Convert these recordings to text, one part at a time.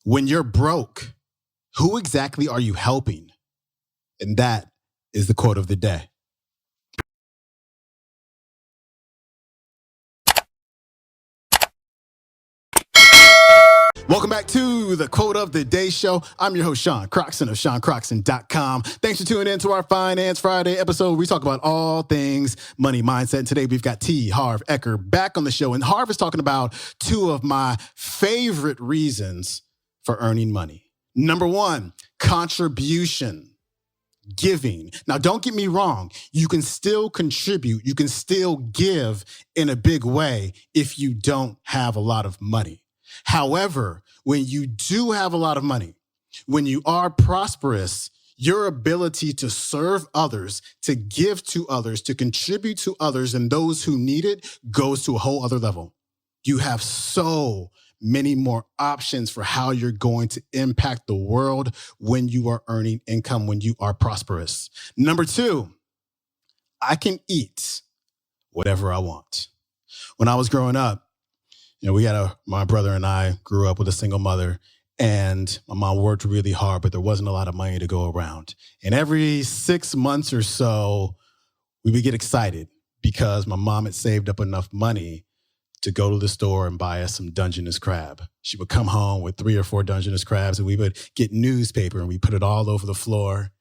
When you're broke, who exactly are you helping? And that is the quote of the day. Welcome back to the Quote of the Day show. I'm your host, Sean Croxton of SeanCroxton.com. Thanks for tuning in to our Finance Friday episode. We talk about all things money mindset. And today we've got Harv Eker back on the show. And Harv is talking about two of my favorite reasons for earning money. Number one, contribution. Giving. Now, don't get me wrong. You can still contribute. You can still give in a big way if you don't have a lot of money. However, when you do have a lot of money, when you are prosperous, your ability to serve others, to give to others, to contribute to others and those who need it goes to a whole other level. You have so many more options for how you're going to impact the world when you are earning income, when you are prosperous. Number two, I can eat whatever I want. When I was growing up, my brother and I grew up with a single mother, and my mom worked really hard, but there wasn't a lot of money to go around. And every 6 months or so, we would get excited because my mom had saved up enough money to go to the store and buy us some Dungeness crab. She would come home with 3 or 4 Dungeness crabs, and we would get newspaper and we put it all over the floor,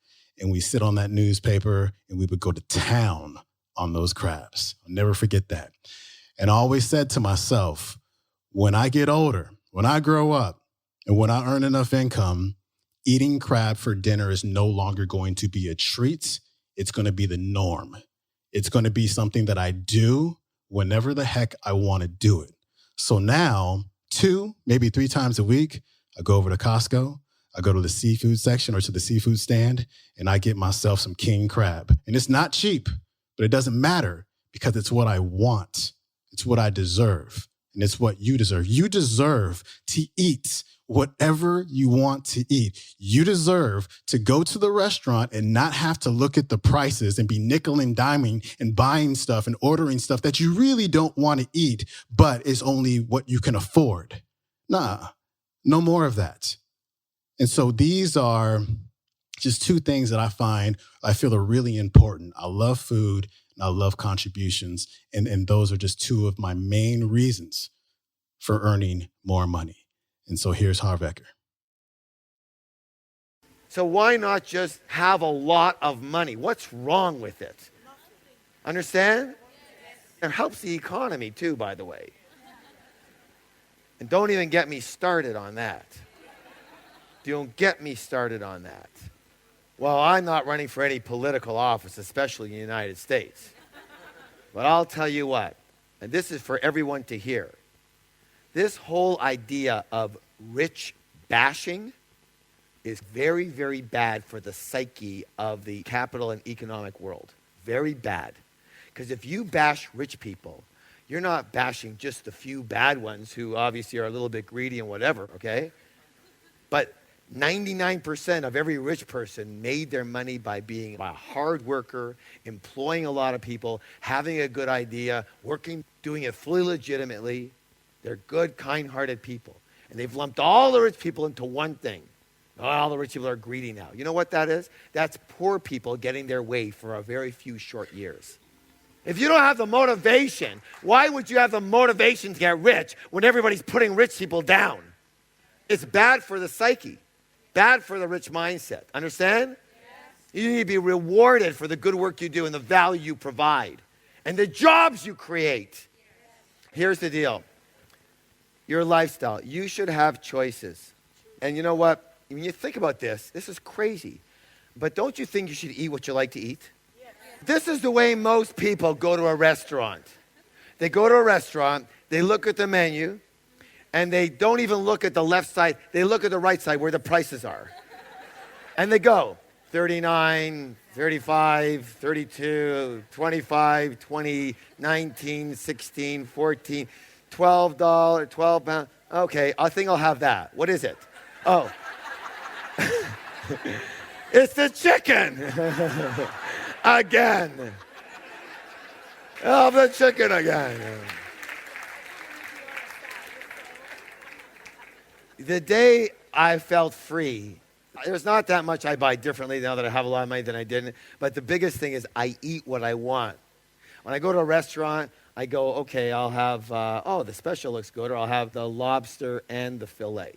and we sit on that newspaper and we would go to town on those crabs. I'll never forget that. And I always said to myself, when I get older, when I grow up, and when I earn enough income, eating crab for dinner is no longer going to be a treat. It's going to be the norm. It's going to be something that I do whenever the heck I want to do it. So now, 2, maybe 3 times a week, I go over to Costco, I go to the seafood section or to the seafood stand, and I get myself some king crab. And it's not cheap, but it doesn't matter because it's what I want. It's what I deserve. And it's what you deserve. You deserve to eat whatever you want to eat. You deserve to go to the restaurant and not have to look at the prices and be nickel and diming and buying stuff and ordering stuff that you really don't want to eat, but is only what you can afford. Nah, no more of that. And so these are just 2 things that I feel are really important. I love food and I love contributions. And those are just 2 of my main reasons for earning more money. And so here's Harv Eker. So why not just have a lot of money? What's wrong with it? Understand? It helps the economy too, by the way. And don't even get me started on that. Don't get me started on that. Well, I'm not running for any political office, especially in the United States. But I'll tell you what, and this is for everyone to hear. This whole idea of rich bashing is very, very bad for the psyche of the capital and economic world. Very bad. Because if you bash rich people, you're not bashing just the few bad ones who obviously are a little bit greedy and whatever, okay? But 99% of every rich person made their money by being a hard worker, employing a lot of people, having a good idea, working, doing it fully legitimately. They're good, kind-hearted people. And they've lumped all the rich people into one thing. All the rich people are greedy now. You know what that is? That's poor people getting their way for a very few short years. If you don't have the motivation, why would you have the motivation to get rich when everybody's putting rich people down? It's bad for the psyche. Bad for the rich mindset. Understand? Yes. You need to be rewarded for the good work you do and the value you provide and the jobs you create. Yes. Here's the deal. Your lifestyle. You should have choices. And you know what? When you think about this is crazy. But don't you think you should eat what you like to eat? Yes. This is the way most people go to a restaurant. They go to a restaurant, they look at the menu, and they don't even look at the left side. They look at the right side where the prices are. And they go, 39, 35, 32, 25, 20, 19, 16, 14, $12, 12 pounds. Okay, I think I'll have that. What is it? Oh. It's the chicken. Again. Oh, the chicken again. The day I felt free. There's not that much I buy differently now that I have a lot of money than I didn't. But the biggest thing is I eat what I want. When I go to a restaurant, I go, okay, I'll have, the special looks good, or I'll have the lobster and the fillet.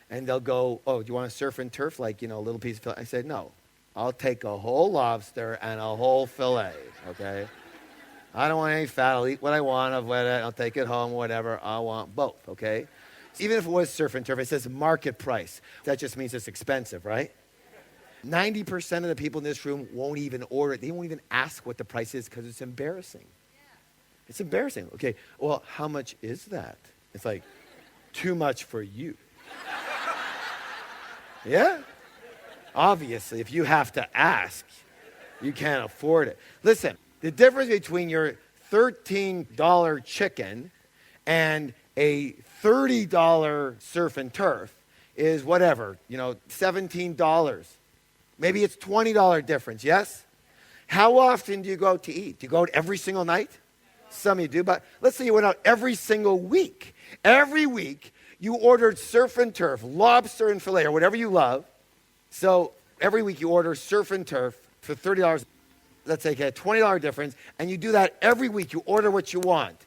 And they'll go, oh, do you want a surf and turf, like, a little piece of fillet? I said, no, I'll take a whole lobster and a whole fillet, okay? I don't want any fat. I'll eat what I want. I'll take it home, whatever. I want both, okay? Even if it was surf and turf, it says market price. That just means it's expensive, right? 90% of the people in this room won't even order it. They won't even ask what the price is because it's embarrassing. Yeah. It's embarrassing. Okay, well, how much is that? It's like, too much for you. Yeah? Obviously, if you have to ask, you can't afford it. Listen, the difference between your $13 chicken and a $30 surf and turf is whatever, $17. Maybe it's $20 difference, yes? How often do you go out to eat? Do you go out every single night? Some of you do, but let's say you went out every single week. Every week, you ordered surf and turf, lobster and filet, or whatever you love. So every week you order surf and turf for $30. Let's say a $20 difference, and you do that every week. You order what you want.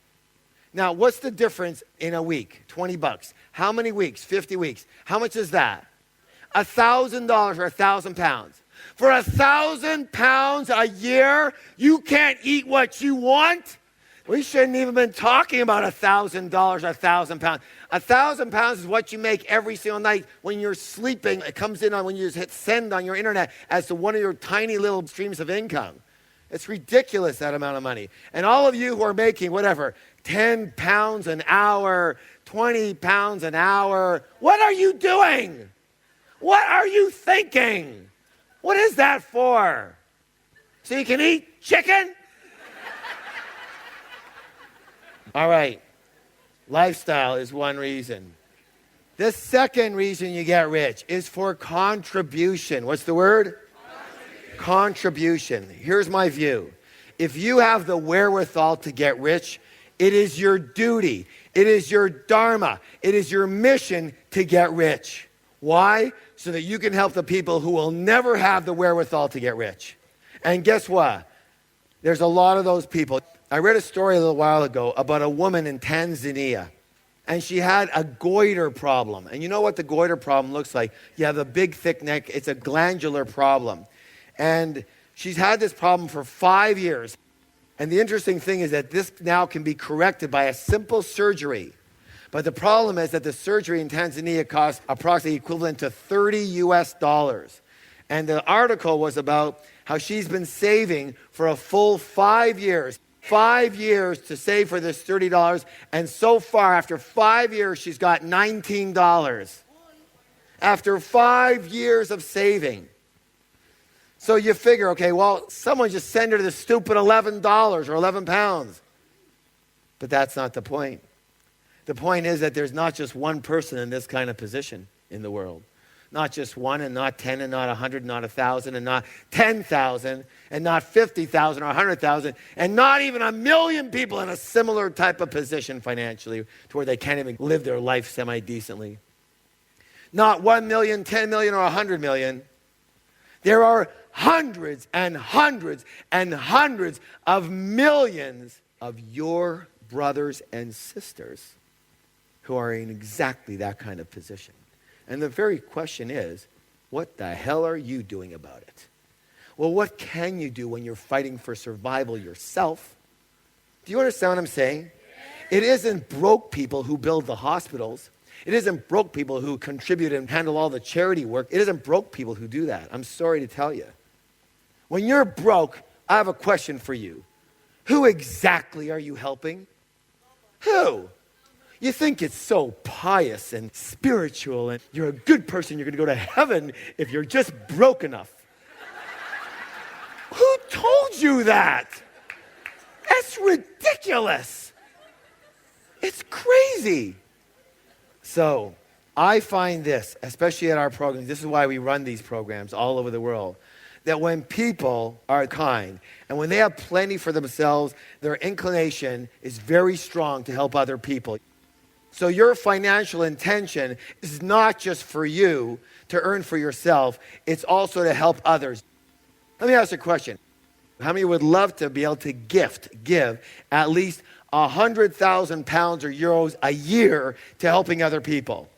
Now, what's the difference in a week? $20. How many weeks? 50 weeks. How much is that? $1,000 or 1,000 pounds. For 1,000 pounds a year, you can't eat what you want? We shouldn't even been talking about $1,000 or 1,000 pounds. 1,000 pounds is what you make every single night when you're sleeping. It comes in on when you just hit send on your internet as to one of your tiny little streams of income. It's ridiculous, that amount of money. And all of you who are making, 10 pounds an hour, 20 pounds an hour, what are you doing? What are you thinking? What is that for? So you can eat chicken? All right. Lifestyle is one reason. The second reason you get rich is for contribution. What's the word? Contribution. Here's my view. If you have the wherewithal to get rich, it is your duty. It is your dharma. It is your mission to get rich. Why? So that you can help the people who will never have the wherewithal to get rich. And guess what? There's a lot of those people. I read a story a little while ago about a woman in Tanzania. And she had a goiter problem. And you know what the goiter problem looks like? You have a big, thick neck. It's a glandular problem. And she's had this problem for 5 years. And the interesting thing is that this now can be corrected by a simple surgery. But the problem is that the surgery in Tanzania costs approximately equivalent to $30. And the article was about how she's been saving for a full 5 years. 5 years to save for this $30. And so far, after 5 years, she's got $19. After 5 years of saving. So you figure, okay, well, someone just send her the stupid $11 or 11 pounds. But that's not the point. The point is that there's not just one person in this kind of position in the world. Not just one, and not 10, and not 100, not 1,000, and not 10,000, and not 50,000 or 100,000, and not even 1,000,000 people in a similar type of position financially to where they can't even live their life semi-decently. Not 1 million, 10 million, or 100 million. There are hundreds and hundreds and hundreds of millions of your brothers and sisters who are in exactly that kind of position. And the very question is, what the hell are you doing about it? Well, what can you do when you're fighting for survival yourself? Do you understand what I'm saying? It isn't broke people who build the hospitals. It isn't broke people who contribute and handle all the charity work. It isn't broke people who do that. I'm sorry to tell you. When you're broke, I have a question for you. Who exactly are you helping? Who? You think it's so pious and spiritual and you're a good person, you're going to go to heaven if you're just broke enough. Who told you that? That's ridiculous. It's crazy. So I find this, especially at our programs, this is why we run these programs all over the world, that when people are kind and when they have plenty for themselves, their inclination is very strong to help other people. So your financial intention is not just for you to earn for yourself, it's also to help others. Let me ask you a question. How many would love to be able to give at least 100,000 pounds or euros a year to helping other people?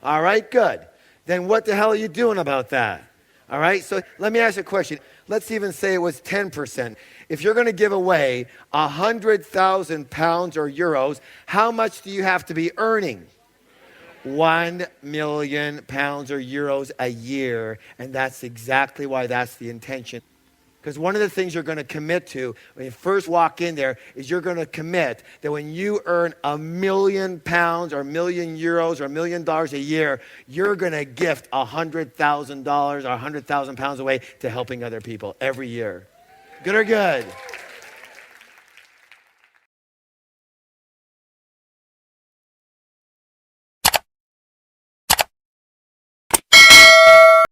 All right, good. Then what the hell are you doing about that? All right, so let me ask you a question. Let's even say it was 10%. If you're going to give away 100,000 pounds or euros, how much do you have to be earning? 1 million pounds or euros a year. And that's exactly why that's the intention. Because one of the things you're going to commit to when you first walk in there is you're going to commit that when you earn 1 million pounds or 1 million euros or $1 million a year, you're going to gift $100,000 or 100,000 pounds away to helping other people every year. Good or good?